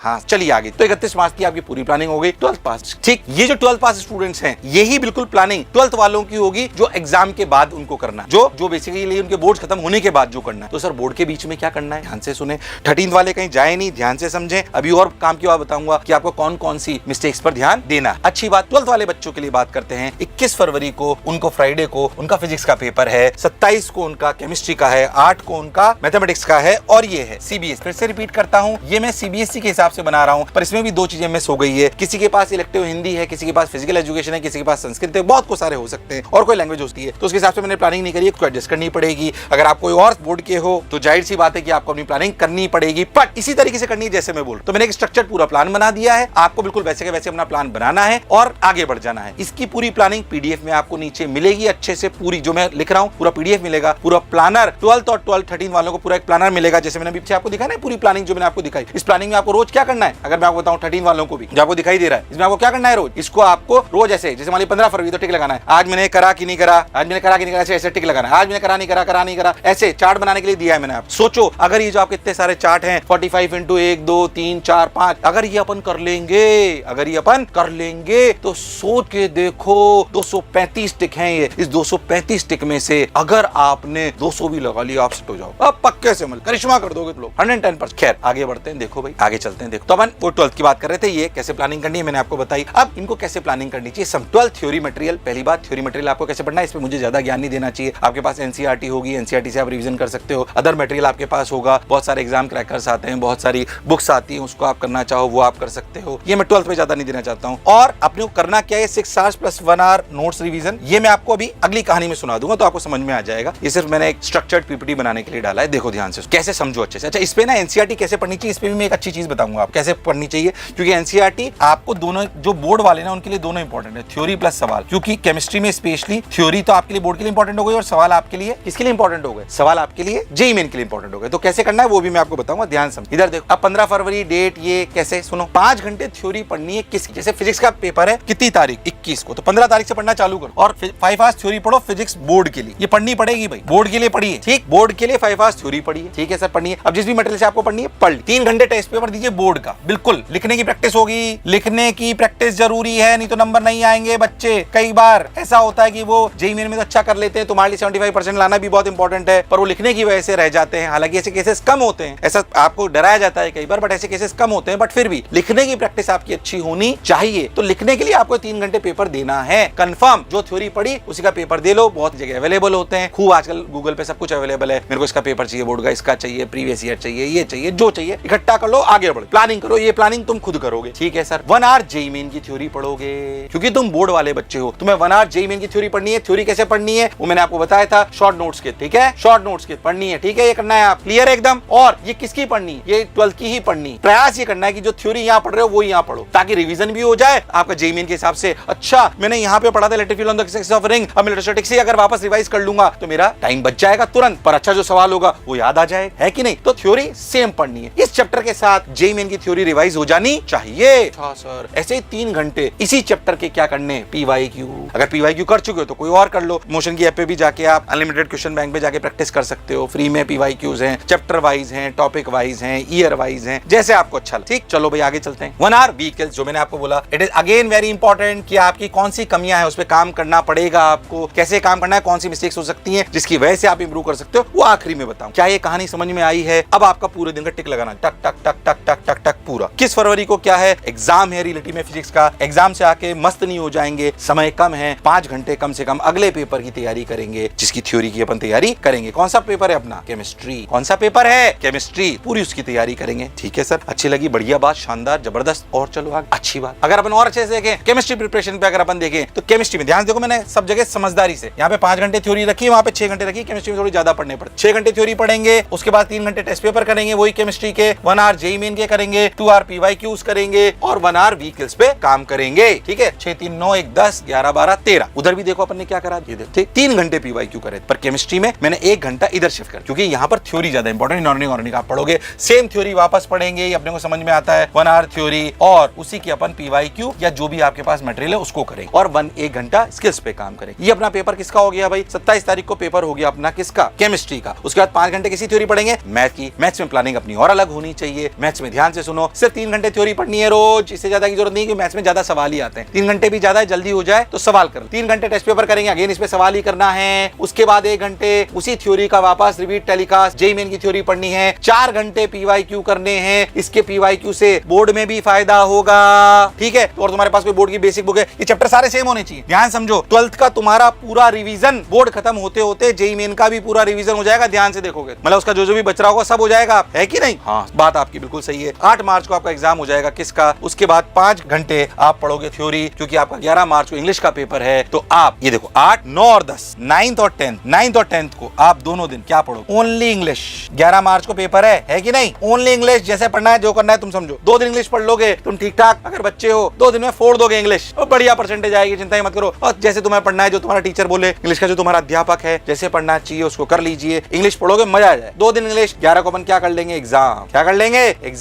हाँ चलिए आगे। तो 31 मार्च की आपकी पूरी प्लानिंग हो गई, 12th पास। ठीक, ये जो 12th पास स्टूडेंट्स हैं यही बिल्कुल प्लानिंग 12th वालों की होगी जो एग्जाम के बाद उनको करना, जो बेसिकली उनके बोर्ड खत्म होने के बाद जो करना है। तो सर बोर्ड के बीच में क्या करना है, ध्यान से सुने। 13th वाले कहीं जाए नहीं, ध्यान से समझें। अभी और काम की बात बताऊंगा कि आपको कौन कौन सी मिस्टेक्स पर ध्यान देना। अच्छी बात, 12th वाले बच्चों के लिए बात करते हैं। 21 फरवरी को उनको फ्राइडे को उनका फिजिक्स का पेपर है, 27 को उनका केमिस्ट्री का है, 8 को उनका मैथमेटिक्स का है और ये है सीबीएसई। फिर से रिपीट करता हूं, ये मैं सीबीएसई के हिसाब से बना रहा हूं, पर इसमें भी दो चीजें मिस हो गई है। किसी के पास इलेक्टिव हिंदी है, किसी के पास फिजिकल एजुकेशन है, किसी के पास संस्कृत है, बहुत कुछ सारे हो सकते हैं और कोई लैंग्वेज होती है। तो उसके हिसाब से मैंने प्लानिंग नहीं करी है, एडजस्ट करनी पड़ेगी। अगर आप कोई और बोर्ड के हो तो जाहिर सी बात है कि आपको अपनी प्लानिंग करनी पड़ेगी, बट इसी तरीके से करनी है जैसे मैं बोल। तो मैंने एक स्ट्रक्चर्ड पूरा प्लान बना दिया है, आपको बिल्कुल वैसे के वैसे अपना प्लान बनाना है और आगे बढ़ जाना है। इसकी पूरी प्लानिंग पीडीएफ में आपको नीचे मिलेगी, अच्छे से पूरी जो मैं लिख रहा हूं पूरा पीडीएफ मिलेगा, पूरा प्लानर 12th और 13th वालों को पूरा एक प्लानर मिलेगा। जैसे मैंने अभी आपको दिखाया ना पूरी प्लानिंग जो मैंने आपको दिखाई। इस प्लानिंग में आपको रोज क्या करना है, अगर मैं आपको बताऊं 13 वालों को भी जो आपको दिखाई दे रहा है, इसमें आपको क्या करना है रोज, इसको आपको रोज ऐसे, जैसे मान लीजिए 15 फरवरी तो टिक लगाना है, आज मैंने करा कि नहीं करा, आज मैंने करा कि नहीं करा, ऐसे टिक लगाना है। आज मैंने करा नहीं करा, ऐसे चार्ट बनाने के लिए दिया है मैंने। आप सोचो अगर ये जो आपके इतने सारे चार्ट हैं 45 इंटू 1 2 3 4 5, अगर ये अपन कर लेंगे तो सोच के देखो 235 टिक हैं ये। इस 235 टिक में से अगर आपने 200 भी लगा लिया आप सेट हो जाओ, अब पक्के से मतलब करिश्मा कर दोगे तुम लोग 110%। खैर आगे बढ़ते हैं, देखो भाई आगे चलते हैं। देखो तो अपन वो 12th की बात कर रहे थे, ये कैसे प्लानिंग करनी है मैंने आपको बताई। अब इनको कैसे प्लानिंग करनी चाहिए, सम 12th थ्योरी मटेरियल। पहली बात, थ्योरी मटेरियल आपको कैसे पढ़ना है, इसमें मुझे ज्यादा ज्ञान नहीं देना चाहिए। आपके पास एनसीईआरटी होगी, एनसीईआरटी से आप रिवीजन कर सकते हो। अदर मटेरियल आपके पास होगा, बहुत सारे एग्जाम क्रैकर्स आते हैं, बहुत सारी बुक्स आती हैं, उसको आप करना चाहो वो आप कर सकते हो। ये मैं 12th में ज्यादा नहीं देना चाहता हूँ। और अपने को करना क्या है, 6 hours plus 1 hour notes revision. ये मैं आपको अभी अगली कहानी में सुना दूंगा तो आपको समझ में आ जाएगा। ये सिर्फ मैंने एक स्ट्रक्चर्ड पीपीटी बनाने के लिए डाला है, देखो ध्यान से कैसे समझो अच्छे से। अच्छा इस पे ना एनसीईआरटी कैसे पढ़नी चाहिए, इस पे भी मैं एक अच्छी चीज बताऊंगा आप कैसे पढ़नी चाहिए, क्योंकि एनसीईआरटी आपको दोनों जो बोर्ड वाले ना उनके लिए दोनों इंपॉर्टेंट है, थ्योरी प्लस सवाल। क्योंकि केमिस्ट्री में स्पेशली थ्योरी तो आपके लिए बोर्ड के लिए इंपॉर्टेंट हो गई और सवाल आपके लिए किसके लिए इंपॉर्टेंट हो गए, सवाल आपके लिए जेईई मेन के लिए इंपॉर्टेंट हो गए। तो कैसे करना है वो भी मैं आपको बताऊंगा, ध्यान समझ। इधर देखो अब 15 फरवरी डेट, ये कैसे सुनो, 5 घंटे थ्योरी पढ़नी है किसकी, जैसे फिजिक्स का पेपर है कितनी तारीख 21 को, तो 15 तारीख से पढ़ना चालू करो और 5 आवर्स थ्योरी पढ़ो फिजिक्स बोर्ड के लिए। ये पढ़नी पड़ेगी भाई, बोर्ड के लिए पढ़िए, ठीक, बोर्ड के लिए 5 आवर्स थ्योरी पढ़िए, ठीक है सर पढ़नी है। अब जिस भी मटेरियल से आपको पढ़नी है पढ़ ली। 3 घंटे टेस्ट पेपर दीजिए बोर्ड का, बिल्कुल लिखने की प्रैक्टिस होगी, लिखने की प्रैक्टिस जरूरी है, नहीं तो नंबर नहीं आएंगे बच्चे। कई बार ऐसा होता है कि वो जेईई मेन में तो अच्छा कर लेते हैं, तुम्हारे लिए 75% लाना भी बहुत इंपॉर्टेंट है, पर वो लिखने की वजह से रह जाते हैं। हालांकि ऐसे केसेस कम होते हैं, ऐसा आपको डराया जाता है कई बार, बट ऐसे केसेस कम होते हैं। बट फिर भी लिखने की प्रैक्टिस आपकी अच्छी होनी चाहिए। तो लिखने के लिए आपको 3 घंटे पेपर देना है कंफर्म। जो थ्योरी पढ़ी उसी का पेपर दे लो, बहुत जगह अवेलेबल होते हैं, खूब आजकल गूगल पे सब कुछ अवेलेबल है। मेरे को इसका पेपर चाहिए बोर्ड का, इसका चाहिए, प्रीवियस ईयर चाहिए, ये चाहिए, जो चाहिए इकट्ठा कर लो, आगे बढ़ो, प्लानिंग करो। ये प्लानिंग तुम खुद करोगे, ठीक है सर। 1 आवर जेईई मेन की थ्योरी पढ़ोगे, क्योंकि तुम बोर्ड वाले बच्चे हो, तुम्हें 1 आवर जेईई मेन की थ्योरी पढ़नी है। थ्योरी कैसे पढ़नी है वो मैंने आपको बताया था, शॉर्ट नोट्स के, ठीक है, शॉर्ट नोट्स के पढ़नी है, ठीक है, ये करना है आप, क्लियर है एकदम। और ये किसकी पढ़नी है, ये 12th की ही पढ़नी। प्रयास ये करना है कि जो थ्योरी यहाँ पढ़ रहे हो वो यहाँ पढ़ो, ताकि रिवीजन भी हो जाए आपका जेईई मेन के हिसाब से। अच्छा मैंने यहाँ पे पढ़ा था electric field on the axis of ring, अब मैं इलेक्ट्रोस्टैटिक्स से अगर वापस रिवाइज कर लूंगा तो मेरा टाइम बच जाएगा तुरंत, पर अच्छा जो सवाल होगा वो याद आ जाए, है कि नहीं। तो थ्योरी सेम पढ़नी है, इस चैप्टर के साथ जेईई मेन की थ्योरी रिवाइज हो जानी चाहिए। अच्छा सर ऐसे ही 3 घंटे इसी चैप्टर के क्या करने, पीवाईक्यू। अगर पीवाईक्यू कर चुके हो तो कोई और कर लो, मोशन की ऐप पे भी जाके आप अनलिमिटेड क्वेश्चन बैंक पे जाके प्रैक्टिस कर सकते हो, फ्री में पीवाईक्यूज हैं, चैप्टर वाइज हैं, टॉपिक वाइज हैं, ईयर वाइज हैं, जैसे आपको अच्छा लगे। ठीक, चलो भाई आगे चलते हैं। 1 आवर व्हीकल्स, जो मैंने आपको बोला, it is again very important कि आपकी कौन सी कमियां हैं उस पर काम करना पड़ेगा आपको, कैसे काम करना है, कौन सी मिस्टेक्स हो सकती हैं जिसकी वजह से आप इंप्रूव कर सकते हो, वो आखिरी में बताऊं। क्या ये कहानी समझ में आई है? अब आपका पूरे दिन का टिक लगाना, टक टक टक टक टक टक टक पूरा। किस फरवरी को क्या है, एग्जाम है रिलेटिव में फिजिक्स का, एग्जाम से आके मस्त नहीं हो जाएंगे, समय कम है, 5 घंटे कम से कम अगले पेपर की तैयारी करेंगे, जिसकी थ्योरी की अपन तैयारी करेंगे। कौन सा पेपर है अपना, केमिस्ट्री। कौन सा पेपर है, केमिस्ट्री, पूरी उसकी तैयारी करेंगे, ठीक है सर। अच्छी लगी, बढ़िया बात, शानदार, जबरदस्त। और चलो आगे, अच्छी बात। अगर अपन और अच्छे से देखें केमिस्ट्री प्रिपरेशन पे, अगर अपन देखें तो केमिस्ट्री में ध्यान देखो, मैंने सब जगह समझदारी से, यहाँ पे 5 घंटे थ्योरी रखी, वहाँ पे 6 घंटे रखी। केमिस्ट्री में थोड़ी ज्यादा पढ़ने पड़ते, 6 घंटे थ्योरी पढ़ेंगे, उसके बाद 3 घंटे टेस्ट पेपर करेंगे वही केमिस्ट्री के, 1 आवर जेईई मेन के करेंगे, 2 आवर पीवाईक्यूज करेंगे और 1 आवर व्हीकल्स पे काम करेंगे, ठीक है। 6 3 9 1 10 11 12 13। उधर भी देखो अपन ने क्या करा, ये देखो, ठीक, 3 घंटे पीवाईक्यू करे, पर केमिस्ट्री में मैंने 1 घंटा इधर शिफ्ट कर, क्योंकि यहाँ पर थ्योरी ज्यादा इंपॉर्टेंट। इनऑर्गेनिक आप पढ़ोगे, सेम थ्योरी वापस पढ़ेंगे, अपने को समझ में आता है, 1 आवर थ्योरी और उसी की अपन पीवाईक्यू या जो भी आपके पास मटेरियल है उसको करेंगे, और 1 घंटा स्किल्स पे काम करेंगे। ये अपना पेपर किसका हो गया भाई, 27 तारीख को पेपर हो गया अपना किसका, केमिस्ट्री का। उसके बाद 5 घंटे किसी थ्योरी पढ़ेंगे, मैथ की। मैथ्स में प्लानिंग अपनी और अलग होनी चाहिए, मैथ्स में ध्यान ध्यान से सुनो, सिर्फ 3 घंटे थ्योरी पढ़नी है रोज, इससे ज्यादा की जरूरत नहीं, क्योंकि मैथ्स में ज्यादा सवाल ही आते हैं। 3 घंटे भी ज्यादा है, जल्दी हो जाए तो सवाल कर। 3 घंटे टेस्ट पेपर करेंगे, अगेन इस पे सवाल ही करना है। उसके बाद 1 घंटे उसी थ्योरी का वापस रिपीट टेलीकास्ट, जेईई मेन की थ्योरी पढ़नी है। 4 घंटे पीवाईक्यू करने हैं, इसके पीवाईक्यू से बोर्ड में भी फायदा होगा, ठीक है। और तुम्हारे पास कोई बोर्ड की बेसिक बुक है, ये चैप्टर सारे सेम होने चाहिए, ध्यान समझो। 12th का तुम्हारा पूरा रिवीजन बोर्ड खत्म होते होते जेईई मेन का भी पूरा रिवीजन हो जाएगा, ध्यान से देखोगे, मतलब उसका जो भी बच रहा होगा सब हो जाएगा, है कि नहीं? हाँ, बात आपकी बिल्कुल सही है। 8 मार्च को आपका एग्जाम हो जाएगा किसका, उसके बाद 5 घंटे आप पढ़ोगे थ्योरी, क्योंकि आपका 11 मार्च को इंग्लिश का पेपर है। तो आप ये देखो 8, 9 और 10, 9th और 10th को आप दोनों दिन क्या पढ़ो, ओनली इंग्लिश। 11 मार्च को पेपर है कि नहीं? ओनली इंग्लिश, जैसे पढ़ना है, जो करना है तुम समझो। 2 दिन इंग्लिश पढ़ लोगे तुम, ठीक ठाक अगर बच्चे हो 2 दिन में फोड़ दोगे इंग्लिश, और बढ़िया परसेंटेज आएगी, चिंता ही मत करो। और जैसे तुम्हें पढ़ना है, जो तुम्हारा टीचर बोले, इंग्लिश का जो तुम्हारा अध्यापक है, जैसे पढ़ना चाहिए उसको कर लीजिए, इंग्लिश पढ़ोगे मजा आ जाए। 2 दिन इंग्लिश, 11 को अपन क्या कर लेंगे, एग्जाम। क्या कर लेंगे, एग्जाम।